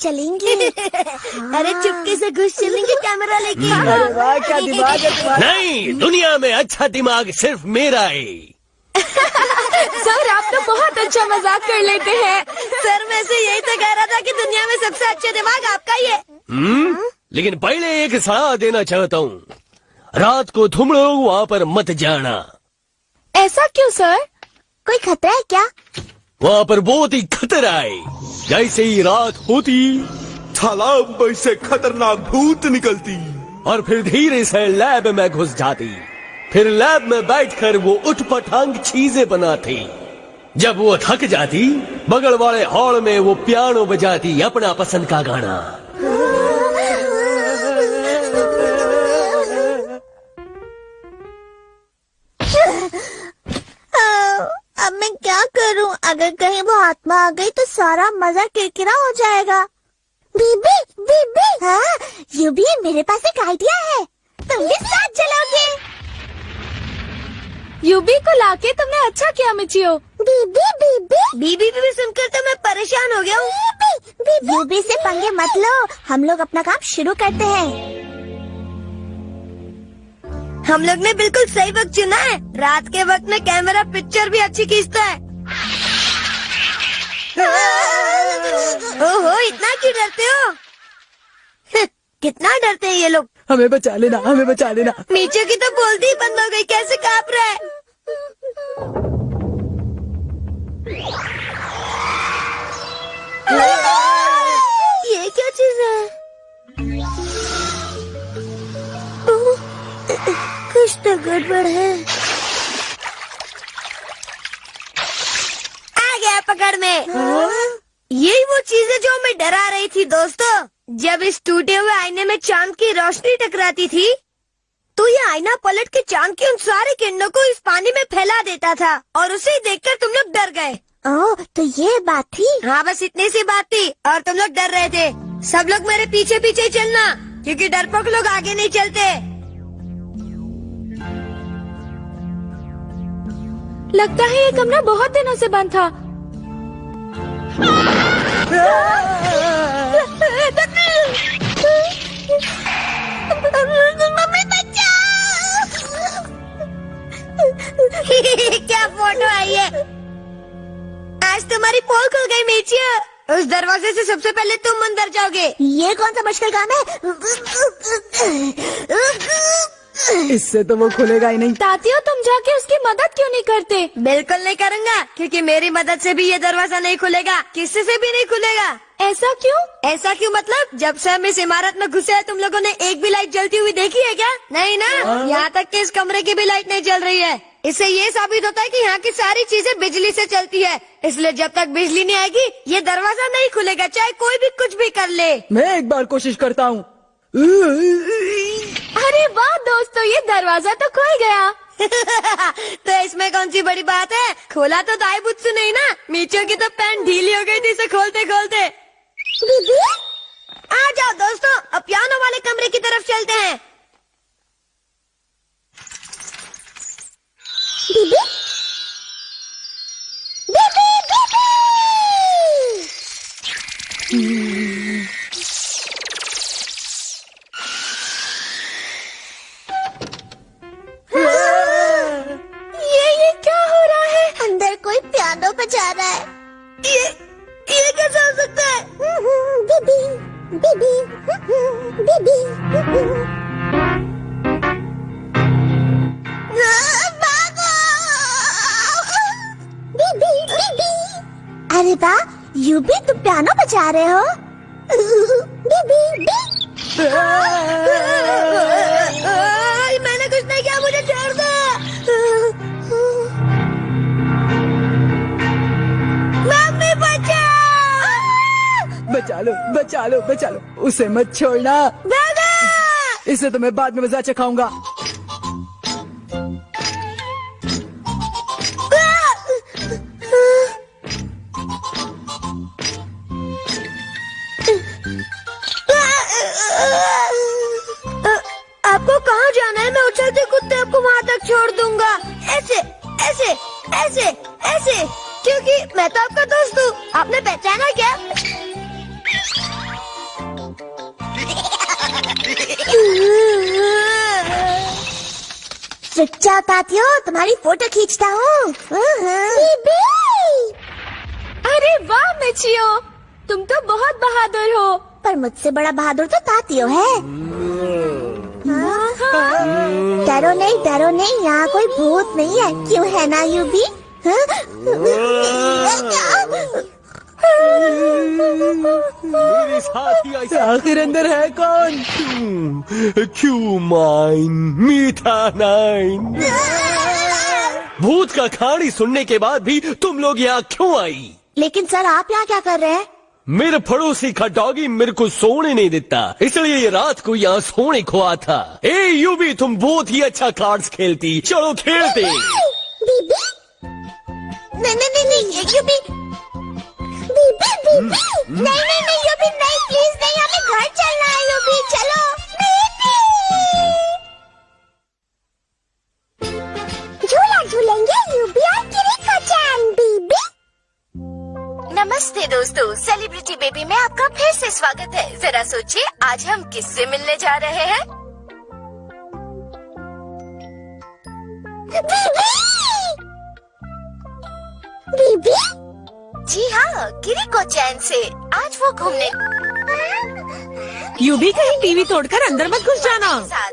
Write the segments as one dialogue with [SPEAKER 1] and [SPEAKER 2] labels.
[SPEAKER 1] चलेंगे। अरे चुपके से घुस चलेंगे कैमरा लेके।
[SPEAKER 2] अरे वाह, क्या दिमाग है तुम्हारा।
[SPEAKER 3] नहीं, दुनिया में अच्छा दिमाग सिर्फ मेरा है।
[SPEAKER 4] सर आप तो बहुत अच्छा मजाक कर लेते हैं।
[SPEAKER 1] सर मैं से यही तो कह रहा था कि दुनिया में सबसे अच्छा दिमाग आपका ही है।
[SPEAKER 3] लेकिन पहले एक सलाह देना चाहता हूँ, रात को तुम लोग वहाँ पर मत जाना।
[SPEAKER 4] ऐसा क्यों सर?
[SPEAKER 1] कोई खतरा है क्या?
[SPEAKER 3] वहाँ पर बहुत ही खतरा है। जैसे ही रात होती
[SPEAKER 5] तालाब में से खतरनाक भूत निकलती
[SPEAKER 3] और फिर धीरे से लैब में घुस जाती। फिर लैब में बैठकर वो उठपटांग चीजें बनाती। जब वो थक जाती, बगल वाले हॉल में वो पियानो बजाती अपना पसंद का गाना।
[SPEAKER 1] अब मैं क्या करूं? अगर कहीं वो आत्मा आ गई तो सारा मजा किरकिरा हो जाएगा। बीबी, बीबी, हाँ, यूबी मेरे पास एक आइडिया है। तुम भी साथ चलोगे?
[SPEAKER 4] यूबी को लाके तुमने अच्छा किया मिचियो।
[SPEAKER 1] बीबी, बीबी, बीबी, बीबी सुनकर तो मैं परेशान हो गया हूँ। बीबी, बीबी, यूबी से पंगे मत लो, हम लोग अपना काम शुरू करते हैं। हम लोग ने बिल्कुल सही वक्त चुना है। रात के वक्त में कैमरा पिक्चर भी अच्छी खींचता है। ओहो, इतना क्यों डरते हो? कितना डरते हैं ये लोग।
[SPEAKER 2] हमें बचा लेना, हमें बचा लेना।
[SPEAKER 1] नीचे की तो बोलती ही बंद हो गई, कैसे कांप रहा है। ये क्या चीज है? कुछ तो गड़बड़ है। आ गया पकड़ में। यही वो चीज है जो हमें डरा रही थी दोस्तों। जब इस टूटे हुए आईने में चांद की रोशनी टकराती थी तो ये आईना पलट के चांद की उन सारी किरणों को इस पानी में फैला देता था और उसे ही देखकर तुम लोग डर गए। ओह, तो ये बात थी। हाँ, बस इतनी सी बात थी और तुम लोग डर रहे थे। सब लोग मेरे पीछे पीछे चलना, क्योंकि डरपोक लोग आगे नहीं चलते।
[SPEAKER 4] लगता है ये कमरा बहुत दिनों से बंद था।
[SPEAKER 1] मम्मी बचाओ। क्या फोटो आई है। आज तुम्हारी पोल खुल गई मीचिया। उस दरवाजे से सबसे पहले तुम अंदर जाओगे। ये कौन सा मुश्किल काम है?
[SPEAKER 2] इससे तो वो खुलेगा ही नहीं।
[SPEAKER 4] तातियो तुम जाके उसकी मदद क्यों नहीं करते?
[SPEAKER 1] बिल्कुल नहीं करूँगा, क्योंकि मेरी मदद से भी ये दरवाजा नहीं खुलेगा, किसी से भी नहीं खुलेगा।
[SPEAKER 4] ऐसा क्यों?
[SPEAKER 1] ऐसा क्यों मतलब? जब से हम इस इमारत में घुसे हैं तुम लोगों ने एक भी लाइट जलती हुई देखी है क्या? नहीं ना। यहाँ तक कि इस कमरे की भी लाइट नहीं जल रही है। इससे ये साबित होता है कि यहाँ की सारी चीजें बिजली से चलती है। इसलिए जब तक बिजली नहीं आएगी ये दरवाजा नहीं खुलेगा, चाहे कोई भी कुछ भी कर ले।
[SPEAKER 2] मैं एक बार कोशिश करता हूँ।
[SPEAKER 4] अरे वाह दोस्तों, ये दरवाजा तो खुल गया।
[SPEAKER 1] तो इसमें कौन सी बड़ी बात है? खोला तो दाई बुत्सु नहीं ना। मीचो की तो पैंट ढीली हो गई थी इसे खोलते खोलते। दीदी, आ जाओ दोस्तों, अब पियानो वाले कमरे की तरफ चलते हैं। दीदी, दीदी, दीदी। ये क्या हो रहा है? अंदर कोई पियानो बजा रहा है। ये कैसे हो सकता है? बीबी, बीबी, बीबी, भागो! बीबी, बीबी। अरे वाह, यूबी तुम पियानो बजा रहे हो? बीबी, बीबी। मैंने कुछ नहीं किया, मुझे छोड़ दो। मम्मी बचाओ!
[SPEAKER 2] बचा लो, बचा लो, बचा लो, उसे मत छोड़ना। इसे तो मैं बाद में मजा चखाऊंगा।
[SPEAKER 1] आपको कहाँ जाना है? मैं उछलते कूदते आपको वहाँ तक छोड़ दूंगा। ऐसे ऐसे ऐसे ऐसे, क्योंकि मैं तो आपका दोस्त हूँ। आपने पहचाना क्या? रुक जाओ तातियो, तुम्हारी फोटो खींचता हूँ।
[SPEAKER 4] अरे वाह मिचियो, तुम तो बहुत बहादुर हो।
[SPEAKER 1] पर मुझसे बड़ा बहादुर तो तातियो है। डरो नहीं, यहाँ कोई भूत नहीं है, क्यों है ना यूबी?
[SPEAKER 3] मेरे साथी ऐसा
[SPEAKER 2] आखिर अंदर है कौन?
[SPEAKER 3] क्यों माइन मीठा नाइन। भूत का कहानी सुनने के बाद भी तुम लोग यहाँ क्यों आई?
[SPEAKER 1] लेकिन सर आप यहाँ क्या कर रहे हैं?
[SPEAKER 3] मेरे पड़ोसी का डॉगी मेरे को सोने नहीं देता, इसलिए ये रात को यहाँ सोने को आता था। ए यूबी, तुम बहुत ही अच्छा कार्ड्स खेलती, चलो खेलते।
[SPEAKER 1] बीबी? नहीं यूबी। बीबी नहीं यूबी नहीं, प्लीज नहीं, हमें घर चलना है यूबी, चलो। झूला झूलेंगे यूबी और किरीको-चैन। बीबी
[SPEAKER 6] नमस्ते दोस्तों, सेलिब्रिटी बेबी में आपका फिर से स्वागत है। जरा सोचिए आज हम किससे मिलने जा रहे हैं?
[SPEAKER 1] बीबी
[SPEAKER 6] जी हाँ, किरीको-चैन से। आज वो घूमने
[SPEAKER 2] यूबी कहीं टीवी तोड़कर अंदर मत घुस जाना।
[SPEAKER 6] साथ।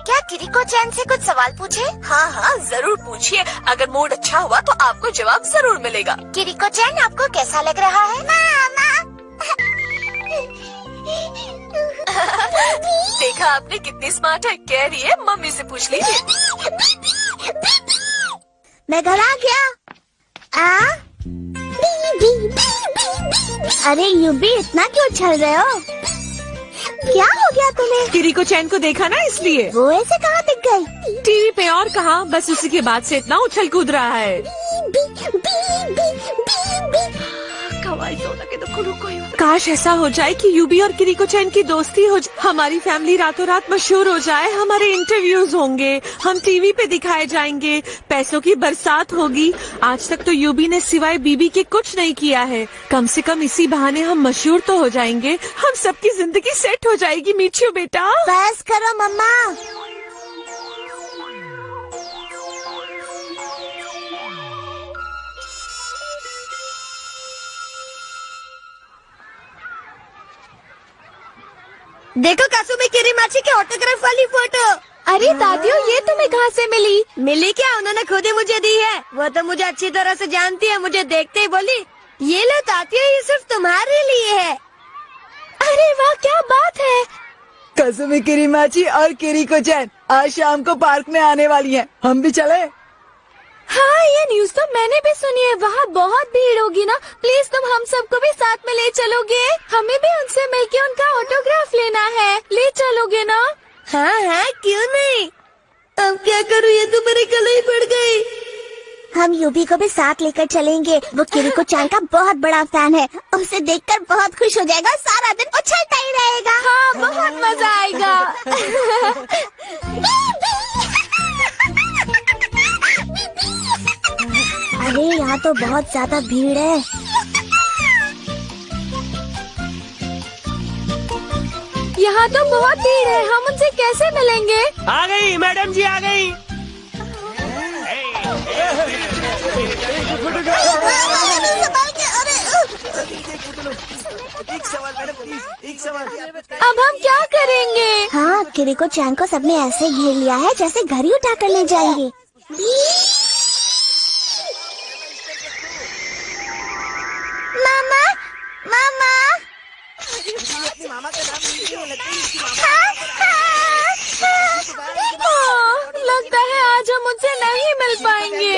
[SPEAKER 6] क्या किरीको-चैन से कुछ सवाल पूछे?
[SPEAKER 7] हाँ हाँ जरूर पूछिए, अगर मूड अच्छा हुआ तो आपको जवाब जरूर मिलेगा।
[SPEAKER 6] किरीको-चैन आपको कैसा लग रहा है?
[SPEAKER 7] देखा आपने कितनी स्मार्ट है, कह रही है मम्मी से पूछ लीजिए।
[SPEAKER 1] मैं घर आ गया। अरे यूबी इतना क्यों उछल रहे हो? क्या हो गया तुम्हें?
[SPEAKER 2] किरीको-चैन को देखा ना, इसलिए।
[SPEAKER 1] वो ऐसे कहाँ दिख गई?
[SPEAKER 2] टीवी पे और कहा, बस उसी के बाद से इतना उछल कूद रहा है। काश ऐसा हो जाए कि यूबी और किरीको-चैन की दोस्ती हो जाए, हमारी फैमिली रातों रात मशहूर हो जाए, हमारे इंटरव्यूज होंगे, हम टीवी पे दिखाए जाएंगे, पैसों की बरसात होगी। आज तक तो यूबी ने सिवाय बीबी के कुछ नहीं किया है। कम से कम इसी बहाने हम मशहूर तो हो जाएंगे, हम सबकी जिंदगी सेट हो जाएगी। मीठू बेटा
[SPEAKER 1] बस करो मम्मा। देखो कासुमी किरीमाची के ऑटोग्राफ वाली फोटो।
[SPEAKER 4] अरे दादियों, ये तुम्हें कहाँ से मिली?
[SPEAKER 1] मिली क्या? उन्होंने खुद ही मुझे दी है। वो तो मुझे अच्छी तरह से जानती है, मुझे देखते ही बोली, ये लो तातियो, ये सिर्फ तुम्हारे लिए है।
[SPEAKER 4] अरे वाह, क्या बात है।
[SPEAKER 2] कासुमी किरीमाची और किरीको-चैन आज शाम को पार्क में आने वाली हैं, हम भी चले?
[SPEAKER 4] हाँ, ये न्यूज़ तो मैंने भी सुनी है। वहाँ बहुत भीड़ होगी ना, प्लीज तुम हम सबको भी साथ में ले चलोगे? हमें भी उनसे मिलके उनका ऑटोग्राफ लेना है, ले चलोगे ना?
[SPEAKER 1] हाँ, क्यों नहीं। अब क्या करूँ, ये तो मेरे गले ही पड़ गई। हम यूबी को भी साथ लेकर चलेंगे, वो किरीको-चैन का बहुत बड़ा फैन है, उसे देखकर बहुत खुश हो जाएगा, सारा दिन उछलता ही रहेगा।
[SPEAKER 4] हाँ, बहुत मजा आएगा।
[SPEAKER 1] अरे यहाँ तो बहुत ज्यादा भीड़ है।
[SPEAKER 4] यहाँ तो बहुत भीड़ है, हम उनसे कैसे मिलेंगे?
[SPEAKER 3] आ गई मैडम जी, आ गई।
[SPEAKER 4] अब हम क्या करेंगे?
[SPEAKER 1] हाँ, किरीको-चैन को सबने ऐसे घेर लिया है जैसे घर ही उठा कर ले जाएंगे। मामा, मामा।
[SPEAKER 4] लगता है आज हम उनसे नहीं मिल पाएंगे।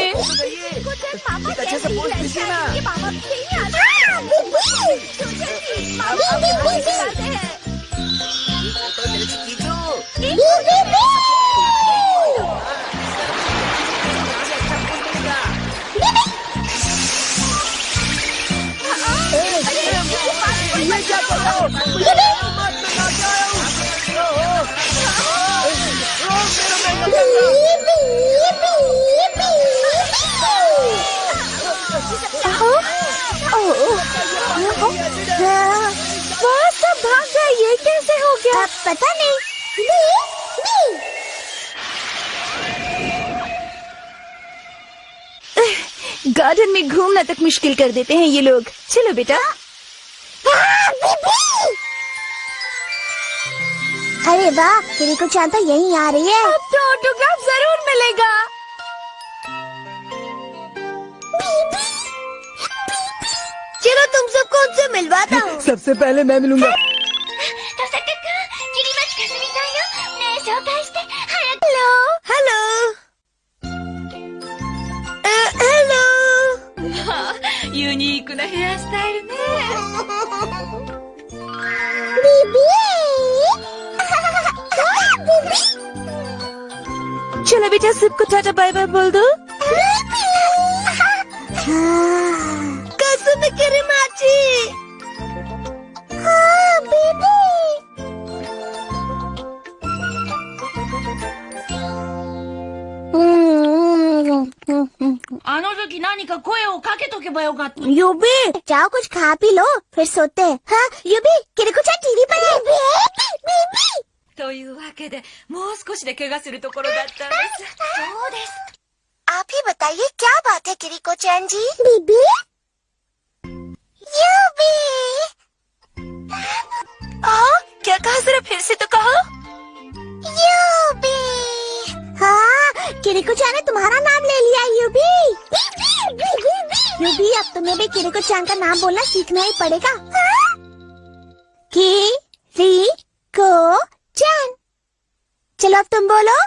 [SPEAKER 4] वहाँ सब भाग गए, ये कैसे हो गया?
[SPEAKER 1] पता नहीं।
[SPEAKER 4] गार्डन में घूमना तक मुश्किल कर देते हैं ये लोग। चलो बेटा।
[SPEAKER 1] अरे वाह, किरीको चान तो यहीं आ रही है।
[SPEAKER 4] अब तो ऑटोग्राफ जरूर मिलेगा।
[SPEAKER 1] चलो तुम सबको उनसे मिलवाता हूँ।
[SPEAKER 3] सबसे पहले मैं मिलूंगा।
[SPEAKER 1] Hello hello hello.
[SPEAKER 4] ユニークなヘアスタイルね。
[SPEAKER 2] चलो बेटा, सबको टाटा बाय बाय बोल दो।
[SPEAKER 1] कसम करीमाची। यूबी जाओ कुछ खा पी लो फिर सोते हैं। हाँ यूबी, किरीको चान टीवी पर है।
[SPEAKER 4] というわけで、もう少しで怪我するところだったんです。
[SPEAKER 6] そうです。आप ही बताइए क्या बात है किरीको चैन जी?
[SPEAKER 1] बीबी
[SPEAKER 6] यूबी।
[SPEAKER 7] क्या कहा, जरा फिर से तो कहो।
[SPEAKER 6] यूबी।
[SPEAKER 1] हाँ, किरीको चान ने तुम्हारा नाम ले लिया यूबी। यूबी, अब तुम्हें भी किरीको चान का नाम बोलना सीखना ही पड़ेगा। किरीको चान। चलो अब तुम बोलो।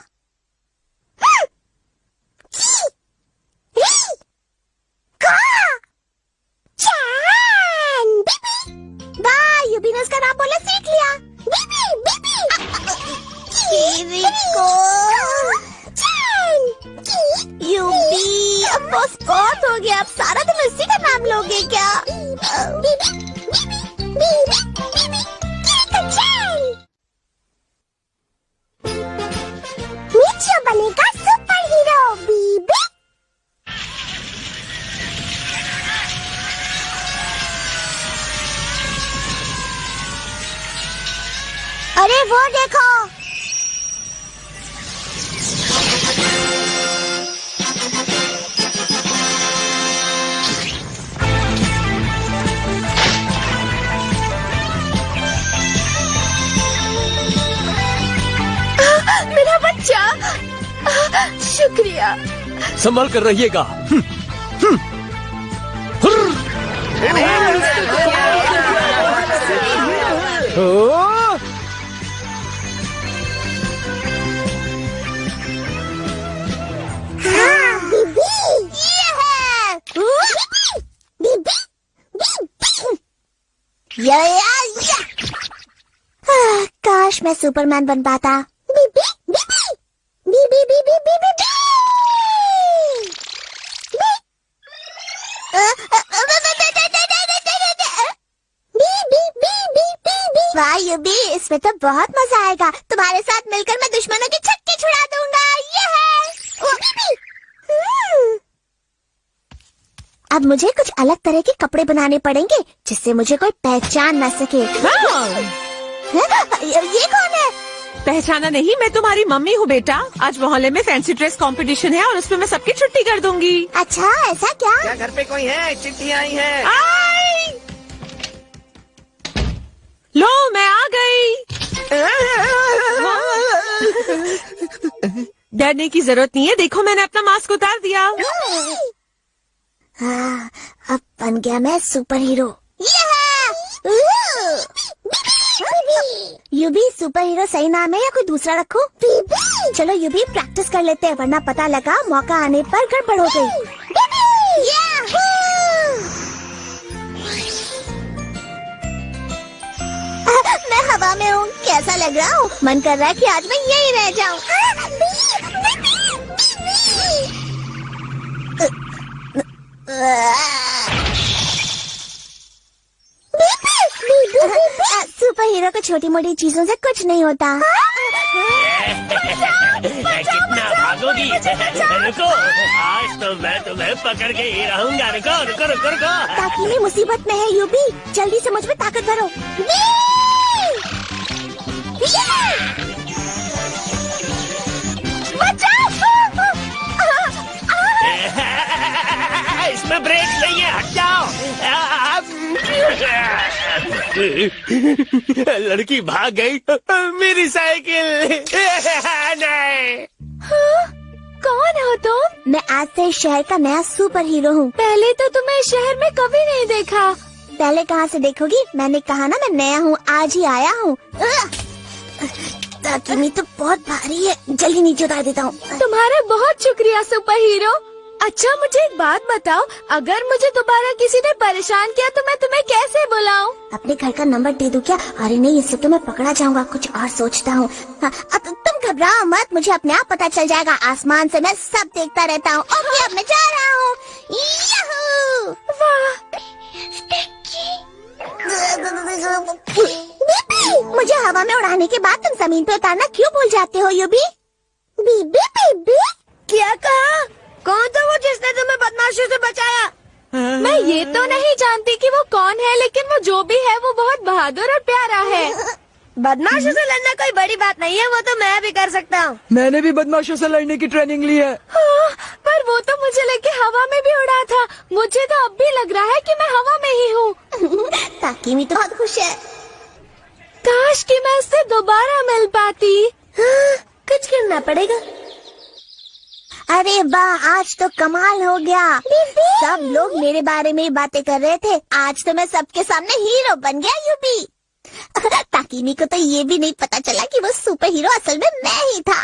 [SPEAKER 1] चान। वाह, यूबी ने उसका नाम बोलना सीख लिया। किरीको चान। यूबी, अब बस बहुत हो गया। अब सारा दिन उसी का नाम लोगे क्या? मिचियो बनेगा सुपर हीरो बीबी। अरे वो देखो।
[SPEAKER 4] मेरा बच्चा। शुक्रिया।
[SPEAKER 3] संभल कर रहिएगा।
[SPEAKER 1] हाँ, बीबी, ये है। बीबी, या। काश मैं सुपरमैन बन पाता। बीबी, बीबी, बीबी, बीबी, बीबी, वाह यूबी, इसमें तो बहुत मजा आएगा। तुम्हारे साथ मिलकर मैं दुश्मनों की छक्के छुड़ा दूंगा। ये है। ओ बीबी। अब मुझे कुछ अलग तरह के कपड़े बनाने पड़ेंगे जिससे मुझे कोई पहचान न सके। ये कौन है?
[SPEAKER 2] पहचाना नहीं, मैं तुम्हारी मम्मी हूँ बेटा। आज मोहल्ले में फैंसी ड्रेस कंपटीशन है और उसमें मैं सबकी छुट्टी कर दूंगी।
[SPEAKER 1] अच्छा, ऐसा क्या?
[SPEAKER 8] क्या घर पे कोई है? चिट्ठी आई है।
[SPEAKER 2] आई! लो, मैं आ गई। डरने की जरूरत नहीं है, देखो मैंने अपना मास्क उतार दिया।
[SPEAKER 1] हाँ, अब बन गया मैं सुपर हीरो। यूबी, सुपर हीरो सही नाम है या कोई दूसरा रखूं? चलो यूबी, प्रैक्टिस कर लेते हैं, वरना पता लगा मौका आने पर गड़बड़ हो गई। मैं हवा में हूँ, कैसा लग रहा हूँ? मन कर रहा है कि आज मैं यहीं रह जाऊँ। सुपर हीरो को छोटी मोटी चीजों से कुछ नहीं होता।
[SPEAKER 3] कितना भागोगी? रुको, आज तो मैं तुम्हें पकड़ के ही रहूंगा। रुको रुको रुको रुको।
[SPEAKER 1] ताकि मैं मुसीबत में है यूबी, जल्दी से मुझ में ताकत भरो।
[SPEAKER 8] इसमें ब्रेक नहीं है, हट जाओ।
[SPEAKER 3] लड़की भाग गई, मेरी साइकिल। नहीं।
[SPEAKER 4] कौन हो तुम?
[SPEAKER 1] मैं आज से इस शहर का नया सुपर हीरो हूँ।
[SPEAKER 4] पहले तो तुम्हें इस शहर में कभी नहीं देखा।
[SPEAKER 1] पहले कहाँ से देखोगी? मैंने कहा ना मैं नया हूँ, आज ही आया हूँ। ताकिमी तो बहुत भारी है, जल्दी नीचे उतार देता हूँ।
[SPEAKER 4] तुम्हारा बहुत शुक्रिया सुपर हीरो। अच्छा मुझे एक बात बताओ, अगर मुझे दोबारा किसी ने परेशान किया तो मैं तुम्हें कैसे बुलाऊं?
[SPEAKER 1] अपने घर का नंबर दे दूं क्या? अरे नहीं, इससे तो मैं पकड़ा जाऊंगा, कुछ और सोचता हूँ। अब तुम घबराओ मत, मुझे अपने आप पता चल जाएगा। आसमान से मैं सब देखता रहता हूँ। ओके, अब मैं जा रहा हूँ। याहू! मुझे हवा में उड़ाने के बाद तुम जमीन पे उतारना क्यों भूल जाते हो यूबी? बीबी बीबी क्या कहा? कौन था वो जिसने तुम्हें बदमाशों से बचाया?
[SPEAKER 4] मैं ये तो नहीं जानती कि वो कौन है, लेकिन वो जो भी है वो बहुत बहादुर और प्यारा है।
[SPEAKER 1] बदमाशों से लड़ना कोई बड़ी बात नहीं है, वो तो मैं भी कर सकता हूँ।
[SPEAKER 9] मैंने भी बदमाशों से लड़ने की ट्रेनिंग ली है।
[SPEAKER 4] हाँ, पर वो तो मुझे लेके हवा में भी उड़ा था। मुझे तो अब भी लग रहा है कि मैं हवा में ही हूँ।
[SPEAKER 1] ताकिमी तो बहुत खुश है।
[SPEAKER 4] काश कि मैं उससे दोबारा मिल पाती।
[SPEAKER 1] हाँ, कुछ करना पड़ेगा। अरे वाह, आज तो कमाल हो गया। सब लोग मेरे बारे में ही बातें कर रहे थे। आज तो मैं सबके सामने हीरो बन गया यूबी। ताकिमी को तो ये भी नहीं पता चला कि वो सुपर हीरो असल में मैं ही था।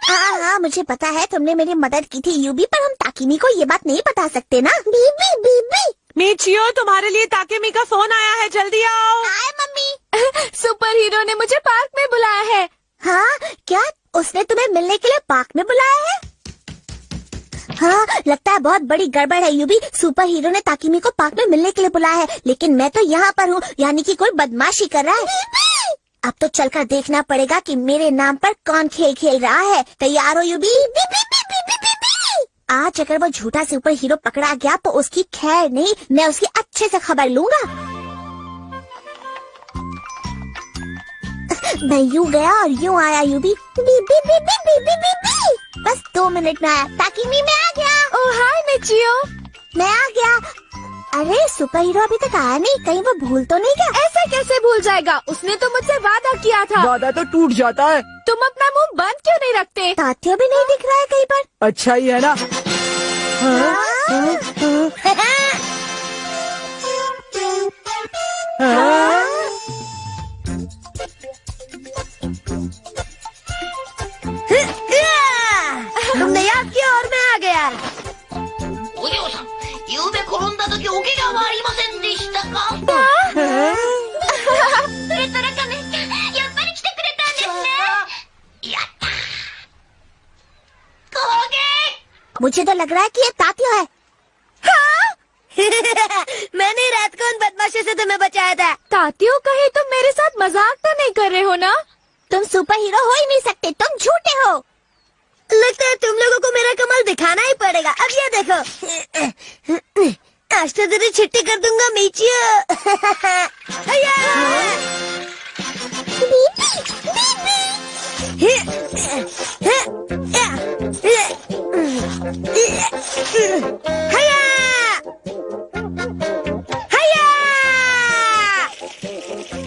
[SPEAKER 1] हाँ हाँ, मुझे पता है तुमने मेरी मदद की थी यूबी, पर हम ताकिमी को ये बात नहीं बता सकते ना। बीबी बीबी
[SPEAKER 2] मीचियो, तुम्हारे लिए ताकेमी का फोन आया है, जल्दी आओ।
[SPEAKER 1] आए मम्मी।
[SPEAKER 4] सुपर हीरो ने मुझे पार्क में बुलाया है।
[SPEAKER 1] हाँ क्या? उसने तुम्हें मिलने के लिए पार्क में बुलाया है? हाँ, लगता है बहुत बड़ी गड़बड़ है यूबी। सुपर हीरो ने ताकिमी को पार्क में मिलने के लिए बुलाया है, लेकिन मैं तो यहाँ पर हूँ, यानी कि कोई बदमाशी कर रहा है। अब तो चलकर देखना पड़ेगा कि मेरे नाम पर कौन खेल खेल रहा है। तैयार हो यूबी? आज अगर वो झूठा सुपर हीरो पकड़ा गया तो उसकी खैर नहीं, मैं उसकी अच्छे से खबर लूंगा। मैं यूं गया और यूं आया यूबी। बीबी बीबी बीबी बीबी बस 2 मिनट में आया। ताकिमी मैं आ गया।
[SPEAKER 4] ओह हाय मिचियो।
[SPEAKER 1] मैं आ गया। अरे सुपर हीरो अभी तक आया नहीं, कहीं वो भूल तो नहीं गया?
[SPEAKER 4] ऐसा कैसे भूल जाएगा? उसने तो मुझसे वादा किया था।
[SPEAKER 9] वादा तो टूट जाता है।
[SPEAKER 4] तुम अपना मुंह बंद क्यों नहीं रखते?
[SPEAKER 1] तात्या भी नहीं दिख रहा है कहीं पर।
[SPEAKER 9] अच्छा ही है ना।
[SPEAKER 1] तुमने याद किया और मैं आ गया।
[SPEAKER 6] お嬢さん、ゆうべ転んだ時お怪我はありませんでしたか？レトラカメちゃん、やっぱり来てくれたんですね。やったー。攻撃！
[SPEAKER 1] मुझे तो लग रहा है कि ये तात्या है। हाँ? मैंने रात को उन बदमाशों से तुम्हें बचाया था।
[SPEAKER 4] तातियों कहे तुम मेरे साथ मजाक तो नहीं कर रहे हो ना?
[SPEAKER 1] तुम सुपर हीरो हो ही नहीं सकते, तुम झूठे हो। लगता है तुम लोगों को मेरा कमाल दिखाना ही पड़ेगा। अब ये देखो, आज तो तेरी छिट्टी कर दूंगा मीचियो।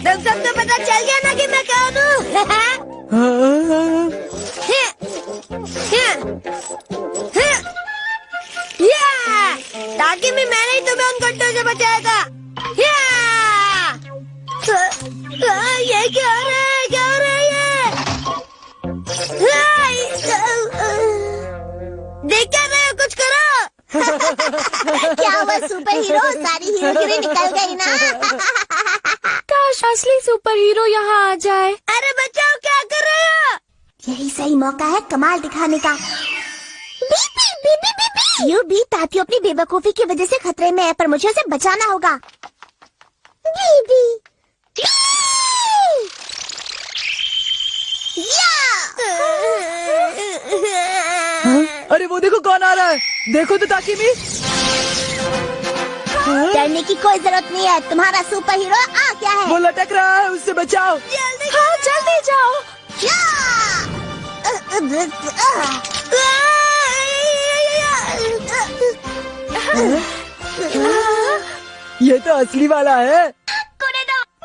[SPEAKER 1] तुम सबको पता चल गया ना कि मैं कौन हूँ? ताकि मैंने ही तुम्हें उन गड्ढों से बचाया था। ये क्या हो रहा है? क्या हो रहा है देख क्या रहे हो? कुछ करो। क्या हुआ सुपर हीरो? सारी हीरोगिरी निकल गई ना।
[SPEAKER 4] काश असली सुपर हीरो यहाँ आ जाए।
[SPEAKER 1] अरे बचाओ, क्या कर रहे हो? यही सही मौका है कमाल दिखाने का। बीबी बीबी बीबी यू भी ताती अपनी बेवकूफी की वजह से खतरे में है, पर मुझे उसे बचाना होगा। बीबी
[SPEAKER 9] अरे वो देखो कौन आ रहा है, देखो तो ताकिमी।
[SPEAKER 6] डरने की कोई जरूरत नहीं है, तुम्हारा सुपर हीरो आ गया है।
[SPEAKER 9] वो लटक रहा है, उससे बचाओ।
[SPEAKER 4] हाँ जल्दी जाओ।
[SPEAKER 9] ये तो असली वाला है।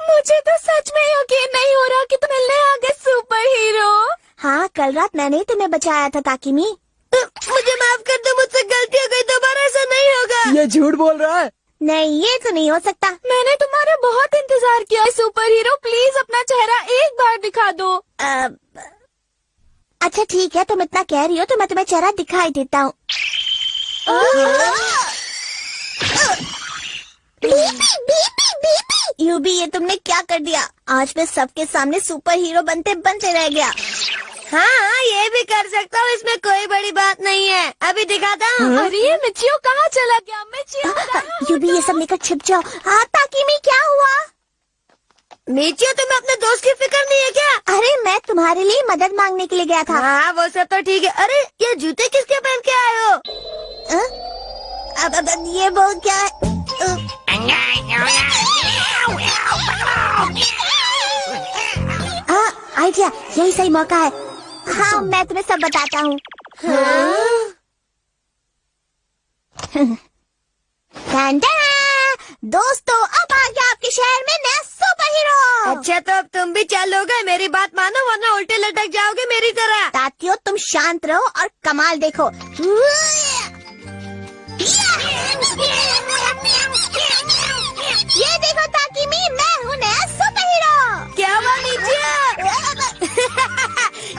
[SPEAKER 4] मुझे तो सच में यकीन नहीं हो रहा कि तुम मिलने आ गए सुपर हीरो।
[SPEAKER 6] हाँ, कल रात मैंने ही तुम्हें बचाया था ताकिमी।
[SPEAKER 1] मुझे माफ कर दो, मुझसे गलती हो गई, दोबारा ऐसा नहीं होगा।
[SPEAKER 9] ये झूठ बोल रहा है।
[SPEAKER 6] नहीं, ये तो नहीं हो सकता।
[SPEAKER 4] मैंने तुम्हारा बहुत इंतजार किया सुपर हीरो, प्लीज अपना चेहरा एक बार दिखा दो।
[SPEAKER 6] अच्छा ठीक है, तुम इतना कह रही हो तो मैं तुम्हें चेहरा दिखाई देता हूँ। यूबी, ये तुमने क्या कर दिया? आज मैं सबके सामने सुपर हीरो बनते बनते रह गया।
[SPEAKER 1] हाँ, ये भी कर सकता हूँ, इसमें कोई बड़ी बात नहीं है। अभी दिखाता हूँ।
[SPEAKER 4] अरे मिचियो कहाँ चला गया? मिचियो
[SPEAKER 6] यूबी, ये सब लेकर छिप जाओ। हाँ ताकिमी, क्या हुआ?
[SPEAKER 1] मिचियो, तुम्हें अपने दोस्त की फिक्र नहीं है क्या?
[SPEAKER 6] अरे मैं तुम्हारे लिए मदद मांगने के लिए गया था।
[SPEAKER 1] हाँ, वो सब तो ठीक है। अरे ये जूते किसके पहन के आए हो?
[SPEAKER 6] अब ये वो क्या है? आइडिया, यही सही मौका है। हाँ, मैं तुम्हें सब बताता हूँ। दोस्तों, अब आ गया आपके शहर में नया सुपर हीरो।
[SPEAKER 1] अच्छा, तो अब तुम भी चलोगे? मेरी बात मानो वरना उल्टे लटक जाओगे मेरी तरह।
[SPEAKER 6] तातियो, तुम शांत रहो और कमाल देखो। ये देखो ताकिमी, मैं हूँ नया सुपर हीरो।
[SPEAKER 1] क्या हुआ नीचे?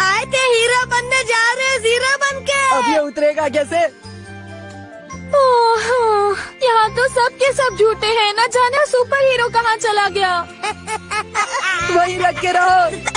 [SPEAKER 1] आए थे हीरो बनने, जा रहे हीरो बन के।
[SPEAKER 9] अब ये उतरेगा कैसे?
[SPEAKER 4] ओह, यहाँ तो सब के सब झूठे हैं, न जाने सुपर हीरो कहाँ चला गया।
[SPEAKER 9] वहीं रख के रहो।